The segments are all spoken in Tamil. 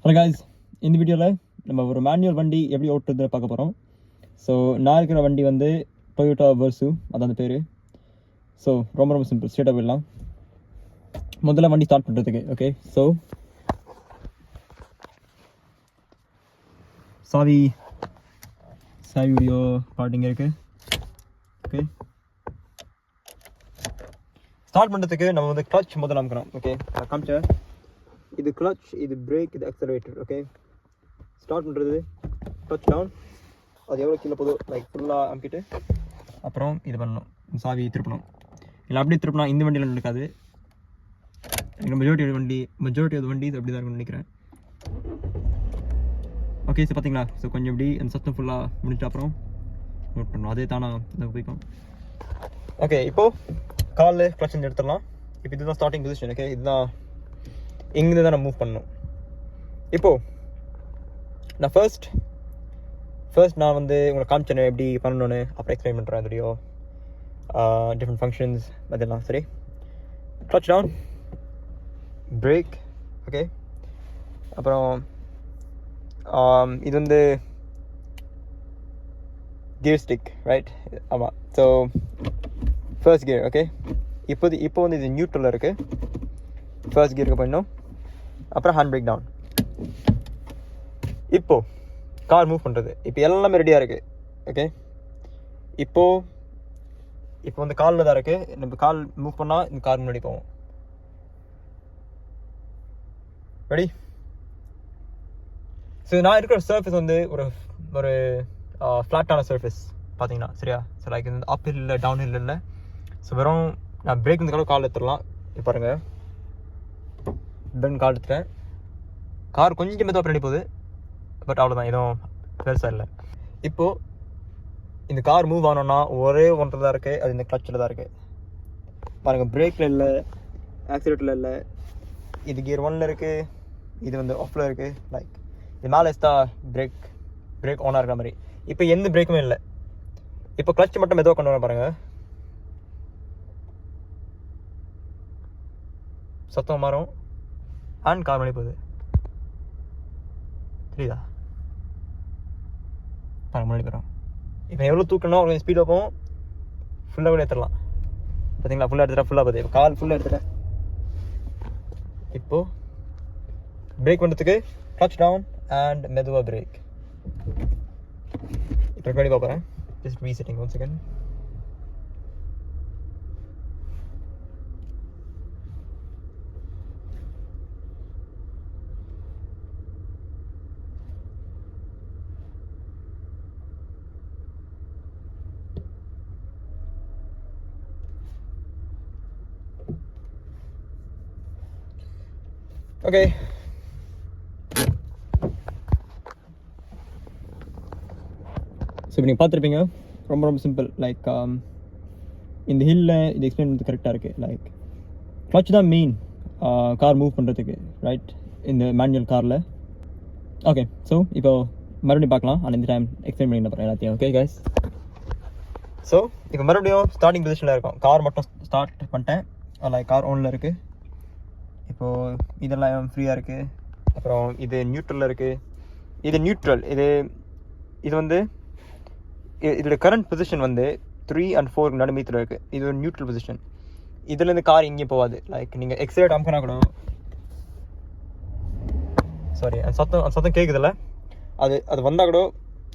ஹலோ காய்ஸ், இந்த வீடியோவில் நம்ம ஒரு மேனுவல் வண்டி எப்படி ஓட்டுறது பார்க்க போகிறோம். ஸோ நான் இருக்கிற வண்டி வந்து டொயோட்டா வெர்சு, அதான் அந்த பேர். ஸோ ரொம்ப சிம்பிள், ஸ்ட்ரெயிட்டாக போயிடலாம். முதல்ல வண்டி ஸ்டார்ட் பண்ணுறதுக்கு ஓகே. ஸோ சாவி வீடியோ பாட்டிங்க இருக்குது. ஓகே, ஸ்டார்ட் பண்ணுறதுக்கு நம்ம வந்து கிளச் முதல்ல அமுக்கிறோம். ஓகே, காமிச்சேன். இது கிளச், இது பிரேக், இது அக்ஸலரேட்டர். ஓகே, ஸ்டார்ட் பண்ணுறது கிளச் டவுன், அது எவ்வளோ கீழே போதும் லைக் ஃபுல்லாக அமுக்கிட்டு அப்புறம் இது பண்ணணும், சாவி திருப்பணும். இல்லை அப்படியே திருப்பினா இந்த வண்டியில் நடக்காது. மெஜாரிட்டி ஆஃப் வண்டி இது அப்படி தான் இருக்கும்னு நினைக்கிறேன். ஓகே, ஸோ பார்த்தீங்களா, ஸோ கொஞ்சம் இப்படி அந்த சத்தம் ஃபுல்லாக முடிச்ச அப்புறம் நோட் பண்ணணும், அதே தானே போய்க்கும். ஓகே, இப்போது காலில் கிளச் வந்து எடுத்துடலாம். இப்போ இதுதான் ஸ்டார்டிங் பொசிஷன். ஓகே, இதுதான் இங்கே தான் நான் மூவ் பண்ணணும். இப்போது நான் ஃபர்ஸ்ட் நான் வந்து உங்களுக்கு காமிச்சேன் எப்படி பண்ணணுன்னு, அப்புறம் எக்ஸ்பிளைன் பண்ணுறேன் வீடியோ, டிஃப்ரெண்ட் ஃபங்க்ஷன்ஸ் அதெல்லாம். சரி, கிளச் டவுன், பிரேக். ஓகே, அப்புறம் இது வந்து கியர் ஸ்டிக், ரைட்? ஆமாம். So first gear. ஓகே, இப்போ வந்து இது நியூட்ரலில் இருக்குது. ஃபர்ஸ்ட் கியருக்கு போயிடணும், அப்புறம் ஹேண்ட் பிரேக் டவுன். இப்போது கார் மூவ் பண்ணுறது இப்போ எல்லாமே ரெடியாக இருக்குது. ஓகே, இப்போ வந்து காலில் தான் இருக்குது. நம்ம கால் மூவ் பண்ணால் இந்த கார் முன்னாடி போவோம். ரெடி? ஸோ நான் இருக்கிற சர்ஃபேஸ் வந்து ஒரு ஃப்ளாட்டான சர்ஃபேஸ் பார்த்தீங்கன்னா, சரியா? ஸோ லைக் இந்த அப் ஹில் இல்லை, டவுன் ஹில் இல்லை. ஸோ வெறும் நான் பிரேக் இந்த கால் எடுத்துடலாம். இப்போ பாருங்கள், பென் கால் எடுத்துட்டேன். கார் கொஞ்சம் மெதுவாக பின்னாடி போகுது, பட் அவ்வளோதான், எதுவும் பெருசாக இல்லை. இப்போது இந்த கார் மூவ் ஆனோன்னா ஒரே ஒன்று தான் இருக்குது, அது இந்த கிளச்சில் தான் இருக்குது. பாருங்கள், பிரேக்கில் இல்லை, ஆக்சிலேட்டரில் இல்லை. இது கியர் 1ல் இருக்குது, இது வந்து ஆஃபில் இருக்குது. லைக் இது மேலே எஸ்தா பிரேக் ஆனாக இருக்கிற மாதிரி. இப்போ எந்த பிரேக்குமே இல்லை. இப்போ கிளச் மட்டும் மெதுவாக கொண்டு வர பாருங்கள், சத்தம் மாறும் அண்ட் கார் மணி போகுது. தெரியுதா? பாருங்க, முன்னாடி போகிறோம். இப்போ எவ்வளோ தூக்கணும், கொஞ்சம் ஸ்பீடாக போகும், ஃபுல்லாக கூட எடுத்துடலாம். பார்த்தீங்களா, ஃபுல்லாக எடுத்துட்டா ஃபுல்லாக போகுது. இப்போ கால் ஃபுல்லாக எடுத்துட்டேன். இப்போது பிரேக் பண்ணுறதுக்கு கிளச் டவுன் அண்ட் மெதுவாக பிரேக். இப்போ பண்ணி பார்க்குறேன். Just resetting 1 second. Okay, so இப்போ நீங்கள் பார்த்துருப்பீங்க, ரொம்ப சிம்பிள். லைக் இந்த ஹில்லில் இது எக்ஸ்பிளைன் பண்ணுறது கரெக்டாக இருக்குது. லைக் கிளச் தான் மெயின் கார் மூவ் பண்ணுறதுக்கு, ரைட்? இந்த மேனுவல் காரில். ஓகே, ஸோ இப்போ மறுபடியும் பார்க்கலாம். ஆனால் இந்த டைம் எக்ஸ்பிளைன் பண்ணி போகிறேன் எல்லாத்தையும். ஓகே கைஸ், ஸோ இப்போ மறுபடியும் ஸ்டார்டிங் பொசிஷனில் இருக்கும். கார் மட்டும் ஸ்டார்ட் பண்ணிட்டேன். லைக் கார் ஓனில் இருக்குது. இப்போது இதெல்லாம் ஃப்ரீயாக இருக்குது. அப்புறம் இது நியூட்ரலில் இருக்குது. இது நியூட்ரல். இது வந்து இதோட கரண்ட் பொசிஷன் வந்து 3 and 4 நடுமீட்டர் இருக்குது. இது ஒரு நியூட்ரல் பொசிஷன். இதுலேருந்து கார் எங்கேயும் போகாது. லைக் நீங்கள் எக்ஸலேட் அமுக்கினா கூட, சாரி, அந்த சத்தம் கேட்குதில்ல, அது வந்தால் கூட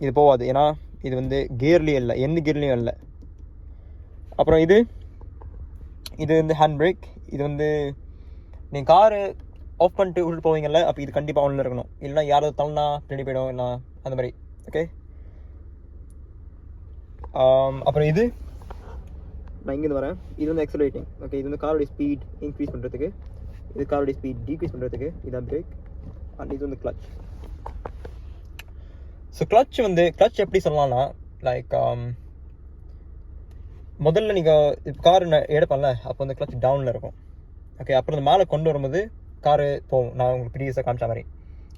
இது போகாது. ஏன்னா இது வந்து கியர்லேயும் இல்லை, எந்த கியர்லேயும் இல்லை. அப்புறம் இது வந்து ஹேண்ட் பிரேக். இது வந்து நீங்கள் காரு ஆஃப் பண்ணிட்டு விட்டுட்டு போவீங்கல்ல, அப்போ இது கண்டிப்பாக ஆனில் இருக்கணும். இல்லைனா யாராவது தள்ளனா பின்னாடி போயிடும், இல்லை அந்த மாதிரி. ஓகே, அப்புறம் இது நான் இங்கேருந்து வரேன். இது வந்து எக்ஸலரேட்டிங். ஓகே, இது வந்து காரோடைய ஸ்பீட் இன்க்ரீஸ் பண்ணுறதுக்கு, இது காரோடைய ஸ்பீட் டிக்ரீஸ் பண்ணுறதுக்கு. இதுதான் பிரேக். அண்ட் இது வந்து கிளச். ஸோ கிளச் எப்படி சொல்லலாம்னா, லைக் முதல்ல நீங்கள் இப்போ கார் எடுப்பேன்ல, அப்போ வந்து கிளச் டவுனில் இருக்கும். ஓகே, அப்புறம் இந்த மேலே கொண்டு வரும்போது காரு போகும். நான் உங்களுக்கு ப்ரீவியஸாக காமிச்ச மாதிரி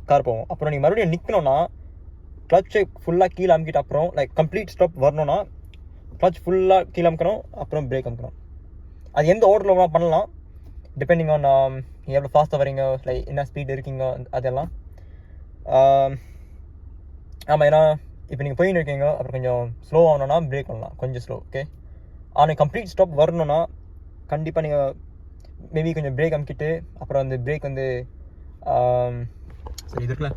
கார் போகும். அப்புறம் நீங்கள் மறுபடியும் நிற்கணும்னா கிளச்சை ஃபுல்லாக கீழே அமுக்கிட்டு அப்புறம் லைக் கம்ப்ளீட் ஸ்டாப் வரணும்னா கிளச் ஃபுல்லாக கீழே அமுக்கணும், அப்புறம் பிரேக் அமுக்கணும். அது எந்த ஆர்டரில் வேணால் பண்ணலாம், டிபெண்டிங் ஆன் எவ்வளோ ஃபாஸ்ட்டாக வரீங்க, லைக் என்ன ஸ்பீட் இருக்கீங்க, அதெல்லாம். ஆமாம், ஏன்னா இப்போ நீங்கள் போயின்னு இருக்கீங்க, அப்புறம் கொஞ்சம் ஸ்லோ ஆகணுன்னா பிரேக் பண்ணலாம், கொஞ்சம் ஸ்லோ. ஓகே, ஆனால் கம்ப்ளீட் ஸ்டாப் வரணுன்னா கண்டிப்பாக நீங்கள் மேபி கொஞ்சம் பிரேக் அமுக்கிட்டு, அப்புறம் அந்த பிரேக் வந்து சரி இது இருக்குல்ல,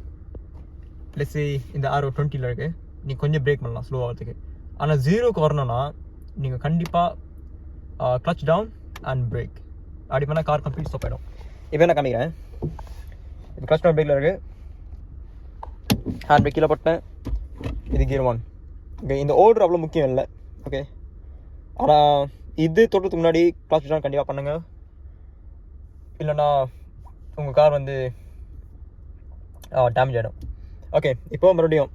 லெட்ஸ் இந்த ஆரோ 20ல் இருக்குது, நீங்கள் கொஞ்சம் பிரேக் பண்ணலாம் ஸ்லோ ஆகிறதுக்கு. ஆனால் 0க்கு வரணுன்னா நீங்கள் கண்டிப்பாக கிளச் டவுன் அண்ட் பிரேக் அப்படி பண்ணால் கார் கம்ப்ளீட் ஸ்டாப் ஆகிடும். இப்போ நான் காமிக்கிறேன். இப்போ கிளச் டவுன் பிரேக்கில் இருக்குது, ஹேண்ட் பிரேக் கீழே போட்டேன், இது கியர் 1. ஓகே, இந்த ஆர்டர் அவ்வளோ முக்கியம் இல்லை. ஓகே, ஆனால் இது தொடுறதுக்கு முன்னாடி கிளச் டவுன் கண்டிப்பாக பண்ணுங்க, இல்லைன்னா உங்கள் கார் வந்து டேமேஜ் ஆகிடும். ஓகே, இப்போ மறுபடியும்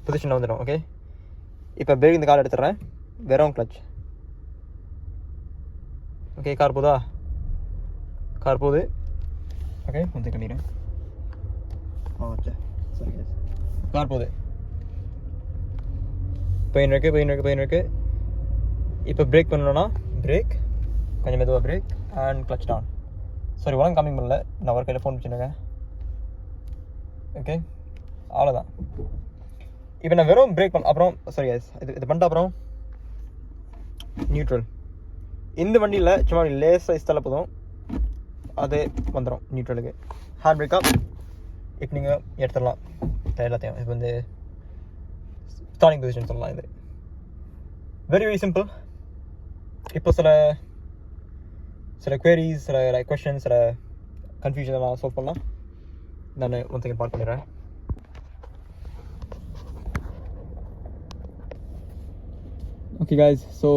பொசிஷனில் வந்துடும். ஓகே, இப்போ பிரேக் இந்த கார் எடுத்துடுறேன், வெறும் கிளச். ஓகே, கார் போதா? கார் போகுது. ஓகே, வந்து கண்டிக்கிறேன். சரி, கார் போகுது, பெயின் இருக்கு. இப்போ பிரேக் பண்ணணும்னா பிரேக், கொஞ்சம் மெதுவாக brake and clutch down. Sorry, உடம்பு கம்மிங் பண்ணல, நான் ஒரு கையில் ஃபோன் வச்சுருக்கேன். ஓகே, அவ்வளோதான். இப்போ நான் வெறும் பிரேக் அப்புறம் சாரி இது பண்ணிட்டு அப்புறம் நியூட்ரல். இந்த வண்டியில் சும்மா லேஸாக இஸ்தால போதும், அது வந்துடும் நியூட்ரலுக்கு. ஹேண்ட் பிரேக்கப் இப்போ நீங்கள் எடுத்துடலாம் எல்லாத்தையும். இப்போ வந்து ஸ்டார்டிங் பொசிஷன் சொல்லலாம். இது வெரி வெரி சிம்பிள். இப்போ சில queries, சில questions, சில கன்ஃபியூஷன் எல்லாம் சால்வ் பண்ணலாம். நான் ஒன் செகண்ட் பார்க் பண்ணிடுறேன். ஓகே guys, ஸோ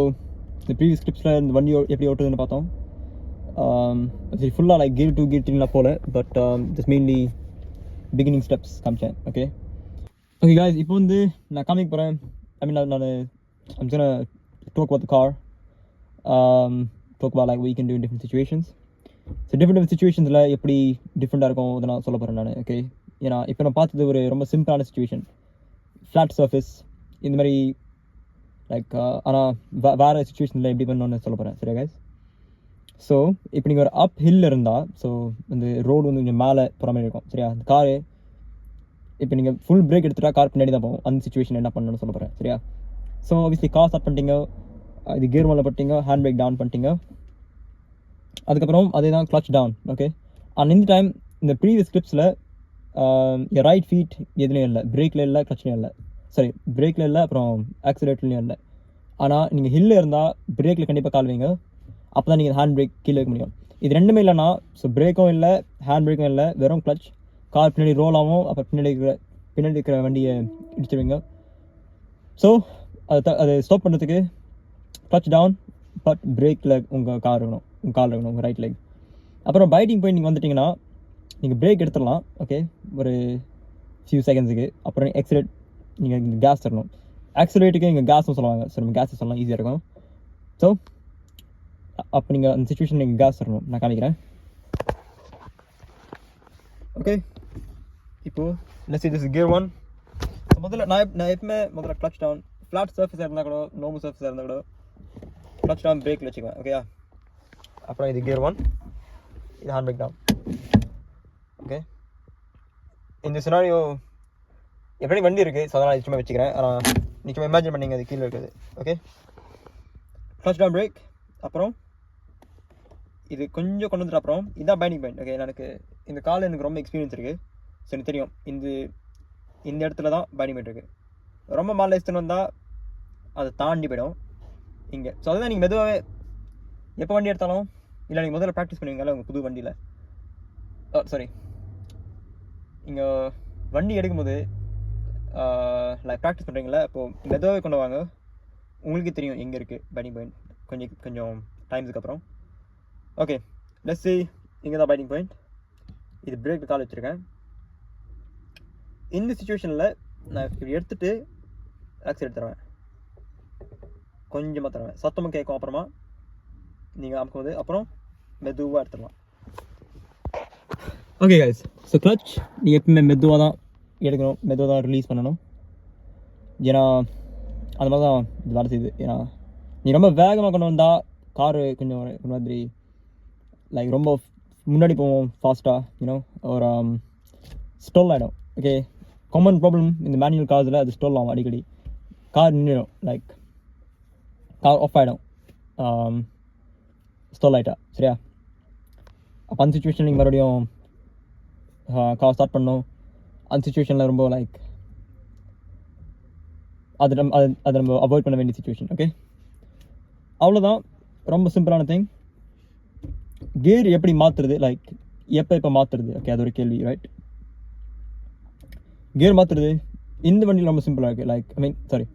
இந்த ப்ரீவியஸ் கிளிப்ஸில் இந்த வண்டி எப்படி ஓட்டுறதுன்னு பார்த்தோம். சரி, ஃபுல்லாக லைக் கியர் 2 கியர் 3 போல, but just mainly beginning steps காமிச்சேன். ஓகே guys, இப்போ வந்து நான் காமிக்க போகிறேன். ஐ மீன் I'm gonna talk about the car, talk about like what you can do in different situations. So different சிச்சுவேஷன்ஸில் எப்படி டிஃப்ரெண்ட்டாக இருக்கும் அதை நான் சொல்ல போகிறேன் நான். ஓகே, ஏன்னா இப்போ நான் பார்த்தது ஒரு ரொம்ப சிம்பிளான சுச்சுவேஷன், ஃப்ளாட் சர்ஃபேஸ் இந்த மாதிரி லைக். ஆனால் வேறு சுச்சுவேஷனில் எப்படி பண்ணணும்னு சொல்ல போகிறேன். சரியா guys? ஸோ இப்போ நீங்கள் ஒரு அப் ஹில் இருந்தால், ஸோ இந்த ரோடு வந்து கொஞ்சம் மேலே போகிற மாதிரி இருக்கும். சரியா? அந்த காரு இப்போ நீங்கள் ஃபுல் பிரேக் எடுத்துட்டா கார் பின்னாடி தான் போகும். அந்த சுச்சுவேஷன் என்ன பண்ணணும்னு சொல்ல போகிறேன். சரியா? ஸோ ஆப்வியஸ்லி கார் ஸ்டார்ட் பண்ணிட்டீங்க, இது கியர் 1ல் பண்ணிட்டீங்க, ஹேண்ட் பிரேக் டவுன் பண்ணிட்டீங்க, அதுக்கப்புறம் அதே தான் கிளச் டவுன். ஓகே, ஆனால் இந்த டைம் இந்த ப்ரீவியஸ் கிளிப்ஸில் ரைட் ஃபீட் எதுலேயும் இல்லை, பிரேக்கில் இல்லை, கிளச்லேயும் இல்லை. சாரி, பிரேக்கில் இல்லை, அப்புறம் ஆக்சிலேட்டர்லேயும் இல்லை. ஆனால் நீங்கள் ஹில்லில் இருந்தால் பிரேக்கில் கண்டிப்பாக கால் வைங்க, அப்போ தான் நீங்கள் ஹேண்ட் பிரேக் கீழே வைக்க முடியும். இது ரெண்டுமே இல்லைனா, ஸோ பிரேக்கும் இல்லை, ஹேண்ட் பிரேக்கும் இல்லை, வெறும் கிளச், கார் பின்னாடி ரோல் ஆகும், அப்போ பின்னாடி இருக்கிற வண்டியை இடிச்சிடுவீங்க. ஸோ அதை ஸ்டாப் பண்ணுறதுக்கு கிளச் டவுன், பட் பிரேக்கில் உங்கள் கால் இருக்கணும், உங்கள் ரைட் லெக். அப்புறம் பைட்டிங் பாயிண்ட் நீங்கள் வந்துட்டிங்கன்னா நீங்கள் பிரேக் எடுத்துடலாம். ஓகே, ஒரு ஃபியூ செகண்ட்ஸுக்கு. அப்புறம் ஆக்சிலேட், நீங்கள் இங்கே கேஸ் தரணும். ஆக்சிலேட்டுக்கு இங்கே கேஸும் சொல்லுவாங்க, ஸோ நம்ம கேஸ் சொல்லலாம், ஈஸியாக இருக்கும். ஸோ அப்போ நீங்கள் அந்த சுச்சுவேஷன் நீங்கள் கேஸ் தரணும். நான் காமிக்கிறேன். ஓகே, இப்போது லெட்ஸ் திஸ் கியர் 1. முதல்ல நான் எப்பவுமே முதல்ல கிளச் டவுன், ஃப்ளாட் சர்ஃபேஸாக இருந்தால் கூட, நார்மல் சர்ஃபேஸாக இருந்தால் கூட கிளச் டவுன் பிரேக்கில் வச்சுக்குவேன். ஓகேயா? அப்புறம் இது கியர் 1, இது ஹேண்ட் பிரேக் டவுன். ஓகே, இந்த சினாரியோ எப்படி வண்டி இருக்குது, ஸோ அதனால் சும்மா வச்சுக்கிறேன். ஆனால் நீ சும்மா இமேஜின் பண்ணிங்க அது கீழே இருக்குது. ஓகே, கிளச் டவுன் பிரேக், அப்புறம் இது கொஞ்சம் கொண்டு வந்துட்டு அப்புறம் இதான் பைண்டிங் பாயிண்ட். ஓகே, எனக்கு இந்த காலில் எனக்கு ரொம்ப எக்ஸ்பீரியன்ஸ் இருக்குது, ஸோ எனக்கு தெரியும் இந்த இடத்துல தான் பைண்டிங் பாயிண்ட் இருக்குது. ரொம்ப மேலே எடுத்துன்னு வந்தால் அதை தாண்டி போயிடும் இங்கே. ஸோ அதுதான் நீங்கள் மெதுவாகவே எப்போ வண்டி எடுத்தாலும், இல்லை நீங்கள் முதல்ல ப்ராக்டிஸ் பண்ணுவீங்களா உங்கள் புது வண்டியில், சாரி இங்கே வண்டி எடுக்கும்போது லைக் ப்ராக்டிஸ் பண்ணுறீங்களா, இப்போது மெதுவாகவே கொண்டு வாங்க, உங்களுக்கே தெரியும் எங்கே இருக்குது பைண்டிங் பாயிண்ட் கொஞ்சம் டைம்ஸுக்கு அப்புறம். ஓகே, லெட்ஸ் see, இங்கே தான் பைண்டிங் பாயிண்ட். இது பிரேக் கால் வச்சுருக்கேன். இந்த சுச்சுவேஷனில் நான் இப்படி எடுத்துகிட்டு ஆக்சிலேட் தருவேன், கொஞ்சமாக தருவேன், சத்தமாக கேட்கும். அப்புறமா நீங்கள் அமுக்கும்போது அப்புறம் மெதுவாக எடுத்துடலாம். ஓகே கைஸ், ஸோ கிளச் நீங்கள் எப்பவுமே மெதுவாக தான் எடுக்கணும், மெதுவாக தான் ரிலீஸ் பண்ணணும். ஏன்னா அந்த மாதிரி தான் இது வேலை செய்யுது. ஏன்னா நீ ரொம்ப வேகமாக கொண்டு வந்தால் காரு கொஞ்சம் ஒரு மாதிரி லைக் ரொம்ப முன்னாடி போவோம் ஃபாஸ்ட்டாக, யூனோ, ஒரு ஸ்டோல் ஆகிடும். ஓகே, காமன் ப்ராப்ளம் இந்த மேனுவல் கார்ஸில் அது ஸ்டோல் ஆகும் அடிக்கடி. கார் நின்றுடும், லைக் கார் ஆஃப் ஆகிடும் ஸ்டோல் ஆகிட்டா, சரியா? அப்போ அந்த சுச்சுவேஷன் நீங்கள் மறுபடியும் கார் ஸ்டார்ட் பண்ணணும். அந்த சுச்சுவேஷனில் ரொம்ப லைக் அது நம்ம அவாய்ட் பண்ண வேண்டிய சுச்சுவேஷன். ஓகே, அவ்வளோதான், ரொம்ப சிம்பிளான திங். கியர் எப்படி மாற்றுறது, லைக் எப்போ மாற்றுறது, ஓகே, அது ஒரு கேள்வி, ரைட்? கியர் மாற்றுறது இந்த வண்டியில் ரொம்ப சிம்பிளாக இருக்குது. லைக்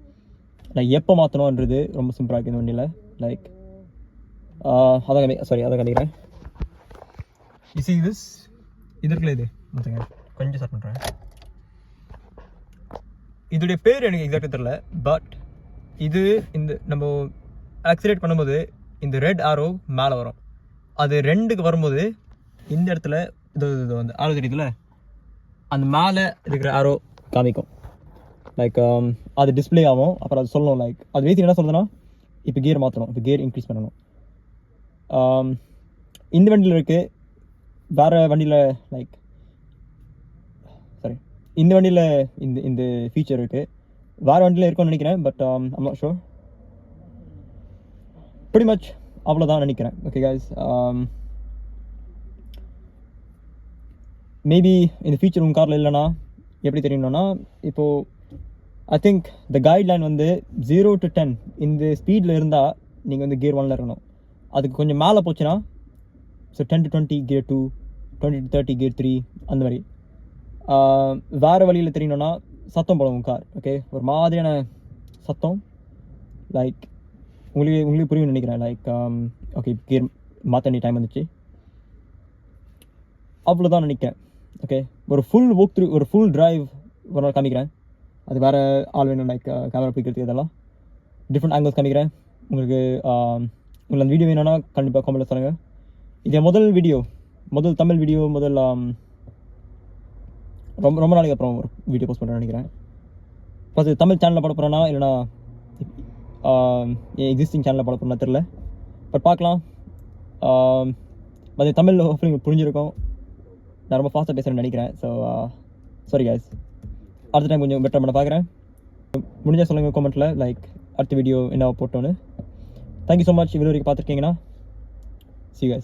லைக் எப்போ மாற்றணுன்றது ரொம்ப சிம்பிளாக இருக்குது இந்த வண்டியில். லைக் அதான் கண்டிக்கிறேன். இது இருக்குல்ல, இது கொஞ்சம் ஸ்டார்ட் பண்ணுறேன். இதோடைய பேர் எனக்கு எக்ஸாக்டாக தெரியல, பட் இது இந்த நம்ம ஆக்சிலேட் பண்ணும்போது இந்த ரெட் ஆரோ மேலே வரும். அது 2க்கு வரும்போது இந்த இடத்துல இது வந்து ஆரோ தெரியுதுல, அந்த மேலே இருக்கிற ஆரோ காமிக்கும். லைக் அது டிஸ்பிளே ஆகும். அப்புறம் அது சொல்லணும், லைக் அது பேசி என்ன சொல்லுதுன்னா, இப்போ கியர் மாற்றணும், இப்போ கியர் இன்க்ரீஸ் பண்ணணும். இந்த வண்டியில் இருக்குது, வேறு வண்டியில் லைக் இந்த வண்டியில் இந்த ஃபீச்சர் இருக்குது, வேறு வண்டியில் இருக்கும்னு நினைக்கிறேன். But I'm not sure. pretty much அவ்வளோதான் நினைக்கிறேன். ஓகே guys, மேபி இந்த ஃபீச்சர் உங்கள் காரில் இல்லைனா எப்படி தெரியணும்னா, இப்போது ஐ திங்க் த கைட்லைன் வந்து 0 to 10 இந்த ஸ்பீடில் இருந்தால் நீங்கள் வந்து கியர் 1ல் இருக்கணும். அதுக்கு கொஞ்சம் மேலே போச்சுன்னா, so 10 to 20 gear 2, 20 to 30 gear 3, அந்த மாதிரி. வேறு வழியில் தெரியணும்னா சத்தம் போடும் கார். ஓகே, ஒரு மாதிரியான சத்தம், லைக் உங்களுக்கு புரியும் நினைக்கிறேன். லைக் ஓகே, கியர் மாற்ற வேண்டிய டைம் வந்துச்சு, அவ்வளோதான் நினைக்கிறேன். ஓகே, ஒரு ஃபுல் வாக் த்ரூ, ஒரு ஃபுல் டிரைவ் ஒரு நாள் காமிக்கிறேன். அது வேறு ஆள் வேணும், லைக் கேமரா பிடிக்கிறதுக்கு, இதெல்லாம் டிஃப்ரெண்ட் ஆங்கிள்ஸ் காமிக்கிறேன் உங்களுக்கு. உங்களுக்கு அந்த வீடியோ வேணும்னா கண்டிப்பாக கமெண்ட்டில் சொல்லுங்கள். இது முதல் வீடியோ, முதல் தமிழ் வீடியோ, முதல் ரொம்ப நாளைக்கு அப்புறம் ஒரு வீடியோ போஸ்ட் பண்ணுறேன்னு நினைக்கிறேன். ஃபஸ்ட்டு தமிழ் சேனலில் போட போகிறேன்னா இல்லைனா என் எக்ஸிஸ்டிங் சேனலில் போட போகிறேன்னா தெரில, பட் பார்க்கலாம். அது தமிழ் உங்களுக்கு புரிஞ்சிருக்கும். நான் ரொம்ப ஃபாஸ்ட்டாக பேசுகிறேன்னு நினைக்கிறேன். ஸோ சாரி guys, அடுத்த டைம் கொஞ்சம் பெட்டர் பண்ண பார்க்குறேன். முடிஞ்சால் சொல்லுங்கள் கமெண்ட்டில், லைக் அடுத்த வீடியோ என்ன போட்டோன்னு. Thank you so much. இவ்வளோ வரைக்கும் பார்த்துருக்கீங்கன்னா, see you guys.